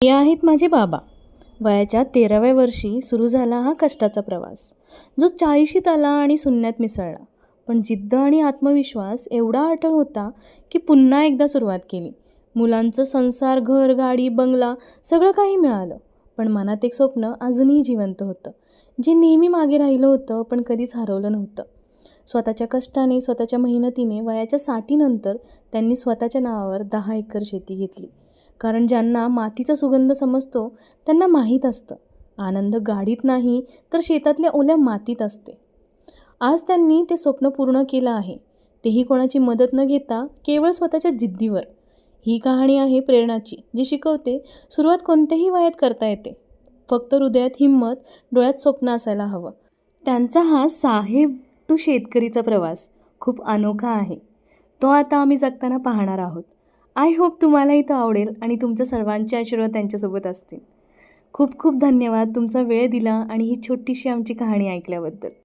हे आहेत माझे बाबा. वयाच्या 13व्या वर्षी सुरू झाला हा कष्टाचा प्रवास, जो 40शीत आला आणि शून्यात मिसळला. पण जिद्द आणि आत्मविश्वास एवढा अटळ होता की पुन्हा एकदा सुरुवात केली. मुलांचं संसार, घर, गाडी, बंगला सगळं काही मिळालं, पण मनात एक स्वप्न अजूनही जिवंत होतं, जे नेहमी मागे राहिलं होतं पण कधीच हरवलं नव्हतं. स्वतःच्या कष्टाने, स्वतःच्या मेहनतीने वयाच्या 60नंतर त्यांनी स्वतःच्या नावावर 10 एकर शेती घेतली. कारण ज्यांना मातीचा सुगंध समजतो त्यांना माहीत असतं, आनंद गाडीत नाही तर शेतातल्या ओल्या मातीत असते. आज त्यांनी ते स्वप्न पूर्ण केलं आहे, तेही कोणाची मदत न घेता केवळ स्वतःच्या जिद्दीवर. ही कहाणी आहे प्रेरणाची, जी शिकवते सुरुवात कोणत्याही वयात करता येते. फक्त हृदयात हिंमत, डोळ्यात स्वप्न असायला हवं. त्यांचा हा साहेब टू शेतकरीचा प्रवास खूप अनोखा आहे. तो आता आम्ही जगताना पाहणार आहोत. आय होप तुम्हालाही तो आवडेल आणि तुमच्या सर्वांचे आशीर्वाद त्यांच्यासोबत असतील. खूप खूप धन्यवाद तुमचा वेळ दिला आणि ही छोटीशी आमची कहाणी ऐकल्याबद्दल.